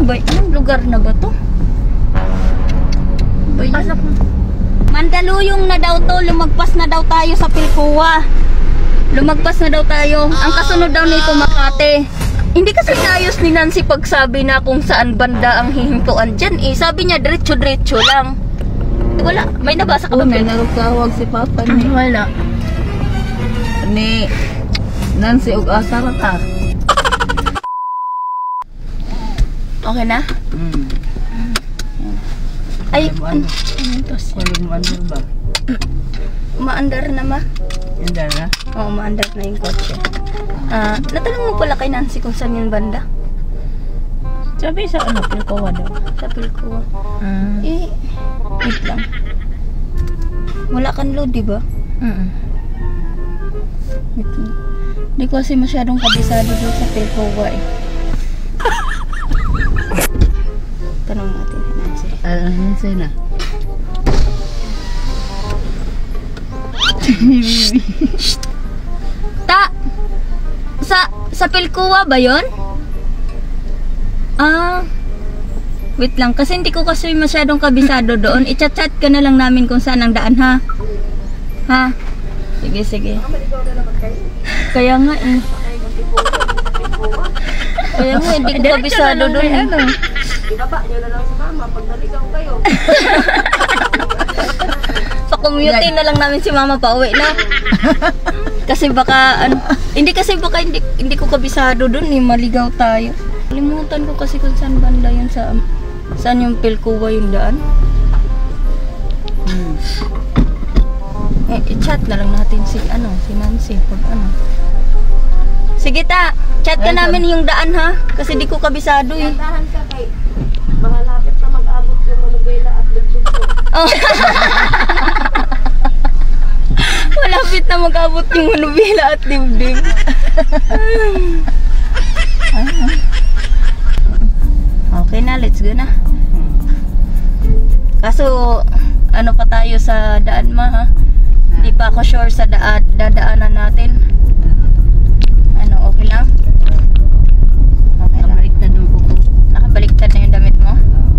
ba? Anong lugar na ba to? Pasok mo. Mandaluyong na daw to. Lumagpas na daw tayo sa Pilcoa. Lumagpas na daw tayo. Ang kasunod daw nito Makati. Hindi kasi ayos ni Nancy pagsabi na kung saan banda ang hihintuan dyan eh. Sabi niya diretso-diretso lang. Wala, may nabasa ka ba? May narukawag si Papa ni. Wala. Ni Nancy og asa ka. Okay na? Ay, ano to? Walang ba? Maandar na ma? Hindi na? Oo, maandar na yung kotse. Natanong mo pala kay Nancy kung saan yung banda? Sabi sa ano, Pilcoa daw. Sa Pilcoa. Wait lang. Wala kang load, di ba? Wait lang. Hindi ko kasi masyadong kabisado doon sa Pilcoa eh. Tanong natin kay Nancy. Nancy na. Sa Pilcoa ba yun? Wait lang, kasi hindi ko kasi masyadong kabisado doon. I-chat-chat ka na lang namin kung saan ang daan, ha? Ha? Sige, sige. Kaya nga eh. Kaya nga, hindi ko kabisado doon. Ibaba nyo na lang sa mama pag naligaw kayo. Pa-commutein na lang namin si mama pa uwi na. Kasi baka, hindi ko kabisado doon eh, maligaw tayo. Limutan ko kasi kung saan banda yun saan yung Pilcoa yung daan. I-chat na lang natin si Nancy pag Sige ta, chat ka namin yung daan ha, kasi di ko kabisado eh. Dahan ka kay mahalapit na mag-abot yung manubela at dugtug ko. Malapit na mag-abot yung manubela at dibdib. Okay na, let's go na. Kaso, ano pa tayo sa daan ma ha? Hindi pa ako sure sa dadaanan natin. Okay lang? Okay lang. Nakabaliktad yung kuko. Nakabaliktad na yung damit mo?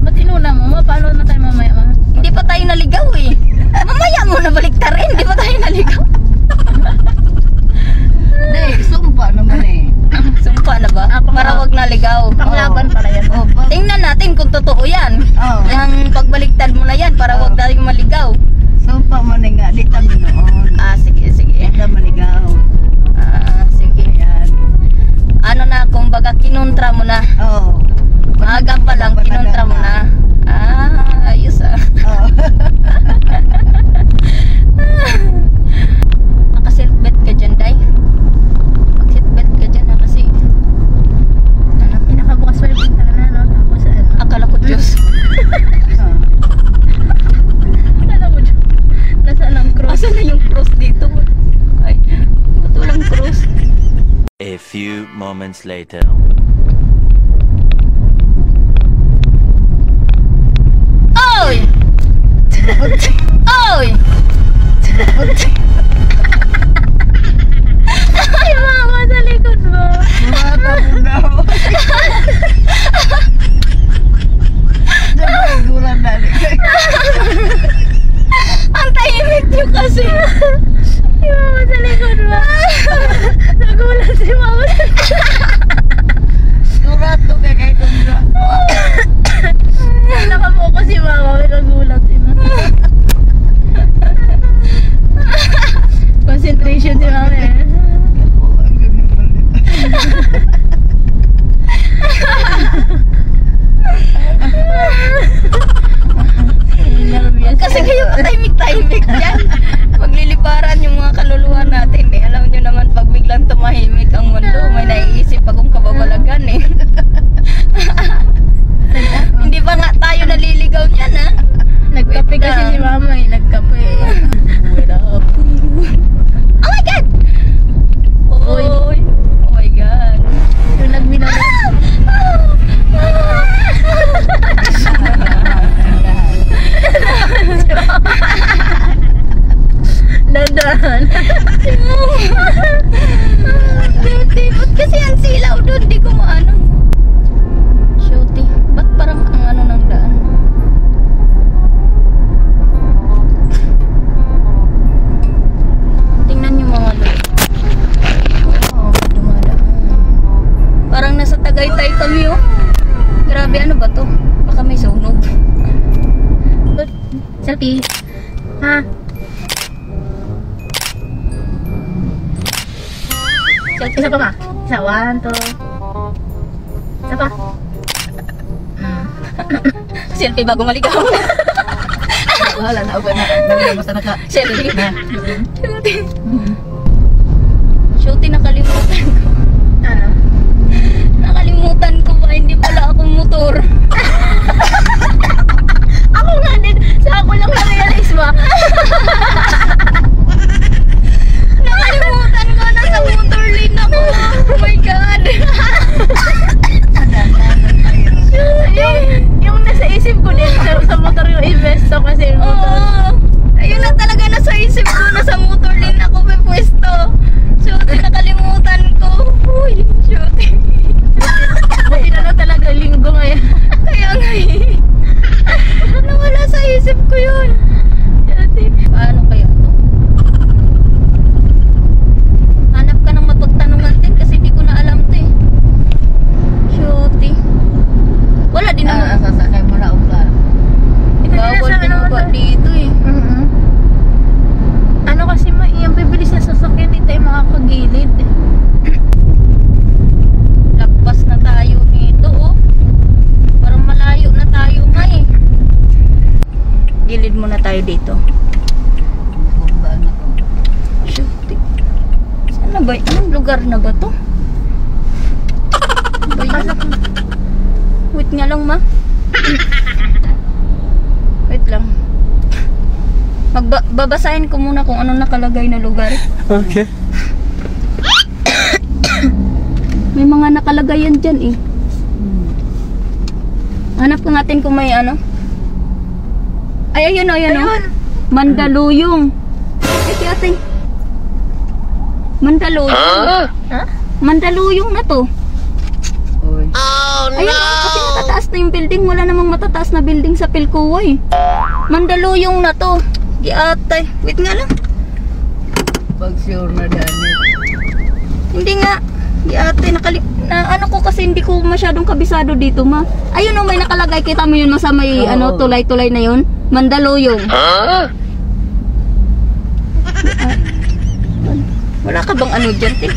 Ba't inuna mo? Paano na tayo mamaya ma? Hindi pa tayo naligaw eh. Mamaya mo na baliktar rin. Hindi pa tayo naligaw. Hindi, sumpa naman eh. Sumpa na ba? Para wag naligaw. Panglaban pala yan. Tingnan natin kung totoo yan. Yung pagbaliktad mo na yan para wag tayong maligaw. Sumpa man nga, di kami noon. Sige, sige. Di ka maligaw. Sige. Yan. Ano na, kung baga kinuntra mo na. Maaga pa lang, kinuntra mo na. Ayos Naka-seatbelt ka dyan, Day. Mag-seatbelt ka dyan kasi Pinakabukas pa yung bintana, no? Tapos akala ko Diyos. Akala mo dyan. Nasaan ang cross? Asan na yung cross dito? Ay, ba't walang cross? A few moments later. Oy! Oy! Ay, mama, sa likod mo. Mata mo daw. Diyan mo gulang dali. Ang tahimik niyo kasi. Ay, mama, sa likod mo. Nagulat si mama. Sigurado ka kay Tundra. Nakabuko si mama. May nagulat si mama. Concentration si mama eh. Tagaytay kami oh. Grabe, ano ba to? Baka may sunog. Selfie. Ha? Isa pa ma? Isa, 1, 2. Isa pa? Selfie bago maligaw. Wala na ako na. Basta naka. Selfie. Shooting. Shooting, nakalimutan ko. Ano? Nakalimutan ko ba? Hindi pala akong motor. Ako nga din. Sa ako lang na-realize ba? Nakalimutan ko, nasa motor lane ako. Oh my God. yung nasa isip ko din sa motor yung investo kasi yung motor. Oo. Ayun na talaga nasa isip ko. Nasa motor lane ako may pwesto. Shooting, nakalimutan ko. Uy, shooting. Buti na lang talaga linggo ngayon. Kaya nga eh. Nawala sa isip ko yun. Paano kaya to? Hanap ka ng mapagtanungan din kasi hindi ko na alam to eh. Shooting. Wala din naman. Sasakay mo na upa. Bawal bumaba dito eh. Ano kasi yung bibilis na sasakyan dito ay makakagilid. Lagpas na tayo nito oh. Parang malayo na tayo nga eh. Gilid muna tayo dito. Shooting. Saan na ba? Anong lugar na ba to? Ano ba yun? Wait nga lang ma. Wait lang. Babasahin ko muna kung anong nakalagay na lugar. Okay. May mga nakalagay yan dyan eh. Hanap ka natin kung may ano. Ay, ayun o, ayun o. Mandaluyong. Ito ate. Mandaluyong. Ha? Mandaluyong na to. Ayun o, kasi matataas na yung building. Wala namang matataas na building sa Pilcoa eh. Mandaluyong na to. Di ate. Wait nga lang. Pag sure na dami. Hindi nga. Di ate, ano ko kasi hindi ko masyadong kabisado dito ma. Ayun o, may nakalagay. Kita mo yun ma sa may ano, tulay-tulay na yun. Mandaluyong. Wala ka bang ano dyan, te?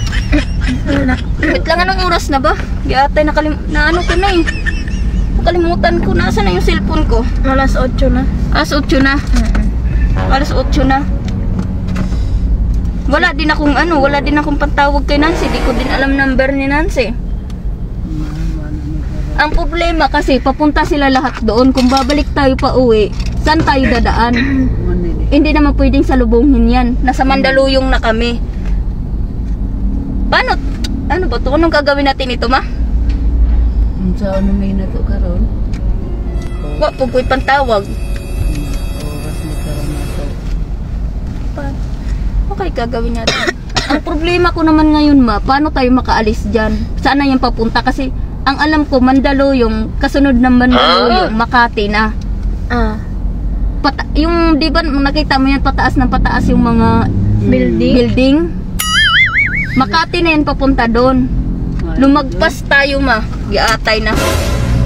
Wala. Wait lang, anong oras na ba? Di ate, na ano ko na eh. Nakalimutan ko. Nasaan na yung cellphone ko? Alas 8 na. Alas 8 na. Alas 8 na. Wala din akong pantawag kay Nancy. Di ko din alam number ni Nancy. Ang problema kasi papunta sila lahat doon. Kung babalik tayo pa uwi, saan tayo dadaan? Hindi naman pwedeng salubungin yan. Nasa Mandaluyong na kami. Paano? Ano ba ito? Anong gagawin natin ito ma? Sa ano may na to karon? Wa po po'y pantawag. Oras ni karon na to. Okay, gagawin natin. Ang problema ko naman ngayon ma, paano tayo makaalis dyan? Saan na yan papunta? Kasi ang alam ko, Mandaluyong, kasunod ng Mandaluyong, Makati na. Yung, di ba, nakita mo yan, pataas ng pataas yung mga building. Makati na yan papunta doon. Lumagpas tayo ma, giatay na.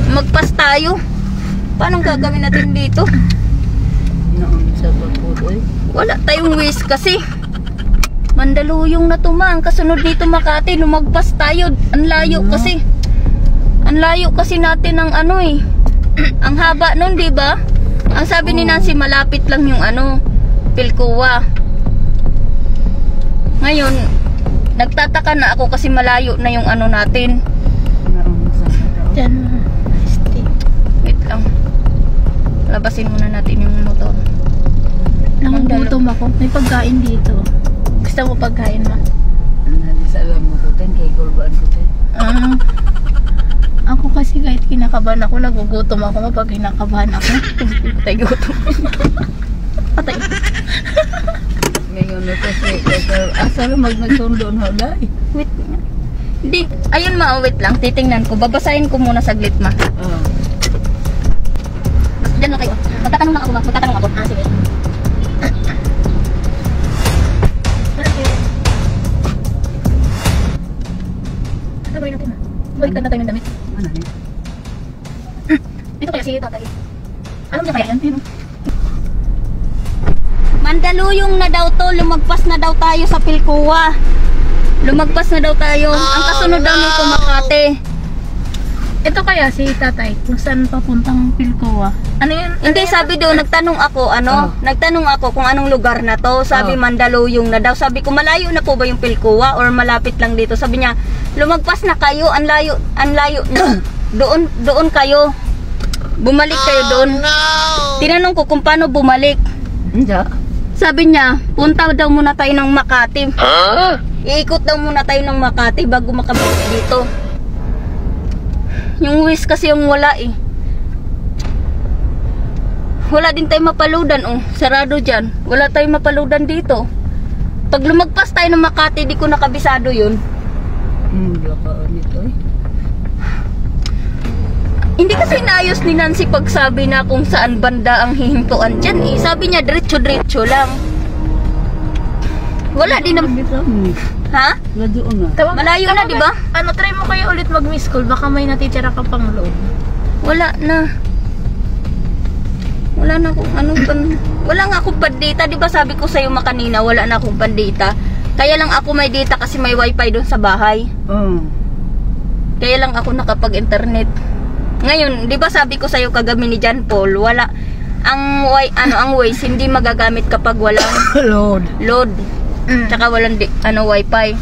Lumagpas tayo. Paano gagawin natin dito? Sa bakod eh. Wala tayong ways kasi. Mandaluyong na to ma. Ang kasunod dito Makati, lumagpas tayo. Ang layo kasi. Ang layo kasi natin ng ano eh. Ang haba nun, di ba? Ang sabi ni Nancy, malapit lang yung ano, Pilcoa. Ngayon, nagtataka na ako kasi malayo na yung ano natin. Diyan. Wait lang. Labasin muna natin yung motor. Nangugutom ako. May pagkain dito. Gusto mo pagkain ma? Salam mo ko ten, kay kulbaan ko ten. Ako kasi kahit kinakabahan ako, nagugutom ako pag kinakabahan ako. Patay gutom. Patay. Ngayon na kasi, asal mag-nagsundo na dahil. Wait. Hindi. Ayun ma, wait lang. Titingnan ko. Babasahin ko muna saglit ma. Diyan na kayo. Magtatanong lang ako ma. Magtatanong ako. Sige. Ano gawin natin ma? balikan na tayo ng damit. Ano yun? Dito kaya si tatay. Alam niya kaya yan? Sino? Mandaluyong na daw to, lumagpas na daw tayo sa Pilcoa. Lumagpas na daw tayo. Ang kasunod daw nito Makati. Ito kaya si tatay, kung saan papuntang Pilcoa. Ano yun? Hindi, sabi daw, nagtanong ako, nagtanong ako kung anong lugar na to. Sabi, Mandaluyong na daw. Sabi ko, malayo na po ba yung Pilcoa or malapit lang dito? Sabi niya, lumagpas na kayo, ang layo na. Doon kayo. Bumalik kayo doon. Tinanong ko kung paano bumalik. Hindi. Sabi niya, punta daw muna tayo ng Makati. Iikot daw muna tayo ng Makati bago makabalik dito. Yung Waze kasi yung wala eh. Wala din tayo mapaludan oh. Sarado dyan. Wala tayo mapaludan dito. Pag lumagpas tayo ng Makati, di ko nakabisado yun. Hindi ako nito eh. Hindi kasi naayos ni Nancy pagsabi na kung saan banda ang hihintuan dyan eh. Sabi niya, diretso-diretso lang. Wala din naman. Ha? Wala doon na. Malayo na, di ba? Ano, try mo kayo ulit mag-miss call. Baka may natitira ka pang load. Wala na. Wala na akong wala nga akong pandita. Di ba sabi ko sa'yo makanina, wala na akong pandita. Kaya lang ako may data kasi may wifi doon sa bahay. Kaya lang ako nakapag-internet. Ngayon, di ba sabi ko sa'yo kagabi ni John Paul, wala ang Waze hindi magagamit kapag walang load. Tsaka walang wifi.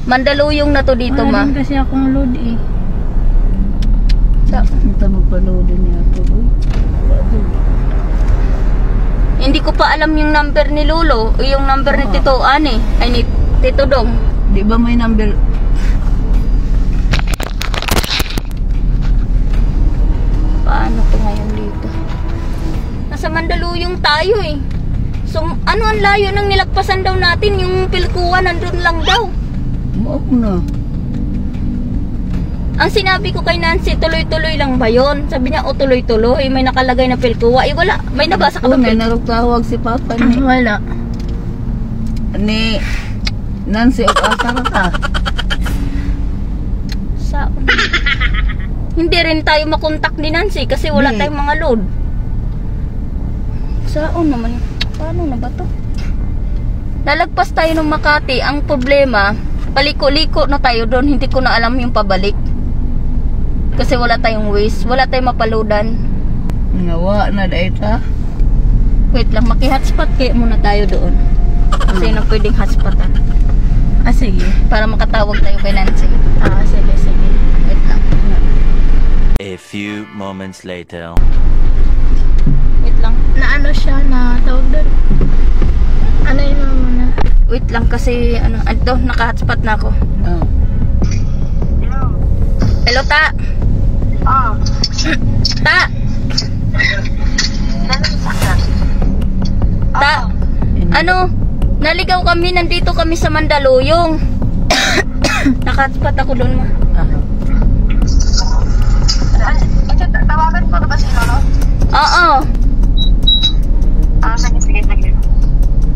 Mandaluyong na to dito, Wala ma. din kasi akong load eh. Ito magpa-load niya ako. Hindi ko pa alam yung number ni Lolo, yung number ni Tito Ani, ay ni Tito Dong. Di ba may number? Paano to ngayon dito? Nasa Mandaluyong tayo eh. So, ano ang layo ng nilagpasan daw natin? Yung Pilcoa nandun lang daw. Maok na. Ang sinabi ko kay Nancy, tuloy-tuloy lang ba yun? Sabi niya, tuloy-tuloy. May nakalagay na Pilcoa. Eh, wala. May nabasa ka ba? May narugtawag si Papa ni. Wala. Ni Nancy o Asara ka. Saan? Hindi rin tayo makontak ni Nancy kasi wala Hindi. tayong mga load. Saan naman? Paano na ba to? Nalagpas tayo ng Makati. Ang problema, paliko-liko na tayo doon. Hindi ko na alam yung pabalik. Kasi wala tayong Waze. Wala tayong mapaludan. Ngawa na data. Wait lang, maki-hotspot kaya muna tayo doon. Kasi na pwedeng hotspotan. Sige. Para makatawag tayo kay Nancy. Sige. Wait lang. A few moments later. Wait lang. Na ano siya, na tawag doon. Ano yun mo muna? Wait lang kasi ito, naka-hotspot na ako. Hello, Ta. Ta. Ta. Ano? Naligaw kami, nandito kami sa Mandaluyong. Naka-hotspot ako doon, ma. Tawagan ko na ba si Lolo? Oo. Sige.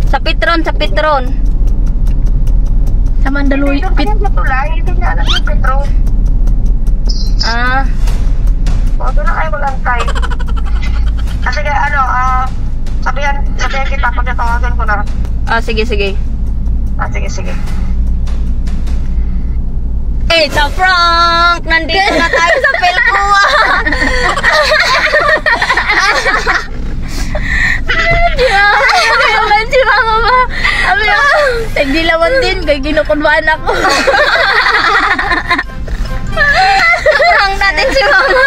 Sa Petron. Sa Mandaluyong. Hindi niya tulay, hindi niya alam yung Petro. O, doon na kayo mag-antay. Kasi sabihan kita pag natawagan ko na. Sige. Sige. It's a prank! Nandito na tayo sa Pilcoa! Si mama ba? Sabi ko, nagdilawan din, kaya ginukunwaan ako. Prank natin si mama!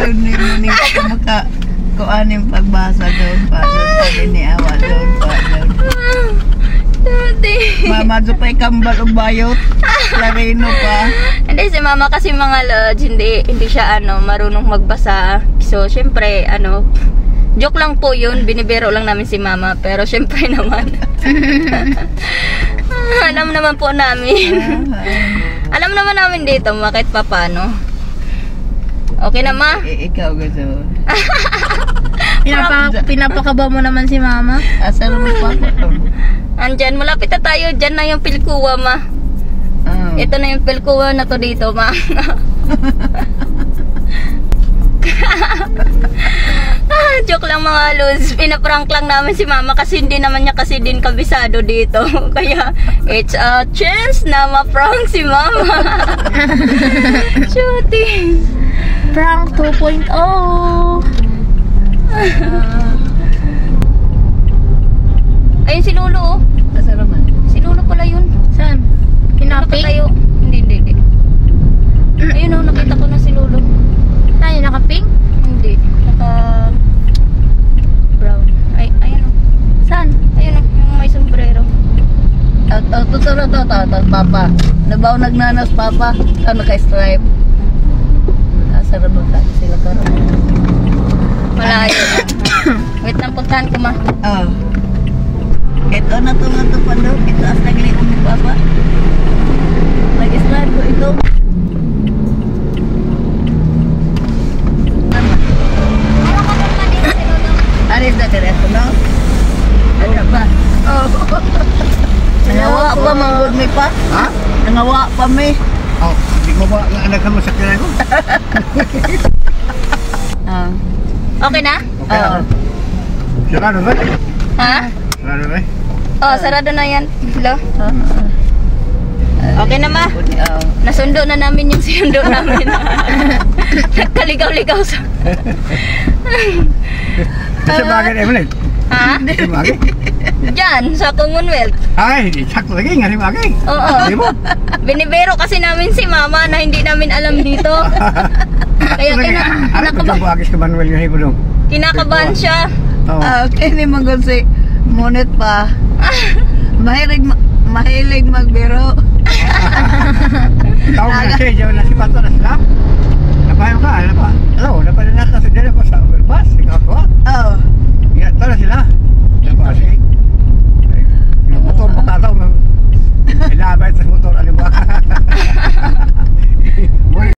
Hindi ko makakuanin pagbasa doon pa. Doon pa diniawa doon pa. Mama, doon pa ikambal o bayot. Larino pa. Hindi, si mama kasi mga lods, hindi siya marunong magbasa. So, syempre, joke lang po yun. Binibiro lang namin si mama. Pero syempre naman. Alam naman po namin. Alam naman namin dito, kahit papano. Okay na, ma? Ikaw gaso. Pinapakaba mo naman si mama. Asa naman pa ako. Andyan, malapit na tayo. Dyan na yung Pilkuwa, ma. Ito na yung Pilkuwa na to dito, ma. Joke lang mga lods. Pinaprank lang namin si mama kasi hindi naman niya kasi din kabisado dito. Kaya, it's a chance na ma-prank si mama. Shooting. Prank 2.0. Ayun si Lolo, oh. Asa naman? Si Lolo pala yun. Saan? Kinaping? Nakatayo. Hindi. Ayun, oh, nakita ko na si Lolo. Saan yung nakaping? Hindi. Naka brown. Ay, ayun, oh. Saan? Ayun, oh, yung may sombrero. Tuturo to, papa. Nabaw nagnanas, papa. Ano kay stripe? Asa naman ka sila karon? Malayo. Wait lang, puntahan ko, ma. Oh. Ito na to nga to pando. Ito as nagli ni papa. Nag-slide ko ito. Aris na diretso no? Ano ba? Oh. Nangawa pa manggod mi pa? Ha? Nangawa pa mi. Oh, hindi mo ba anak mo sa kanya ko? Ah. Okay na? Okay na. Sarado ba? Ha? Sarado ba? Oh, sarado na yan. Hello? Okay na, ma. Nasundo na namin yung sinundo namin. Nagkaligaw-ligaw sa... Kasi bagay Evelyn. Ha? Kasi bagay. Diyan, sa Commonwealth. Ay, sakto lagi nga rin bagay. Oo. Di mo? Binibero kasi namin si mama na hindi namin alam dito. Kaya Agis ka Manuel yung hibo dong. kinakabahan siya. Oo. Okay ni manggod si Monet pa. Mahilig magbiro. Tawag na siya, dyan na si Pato na sila. Napayang ka, ano pa? Hello, napayang na kasi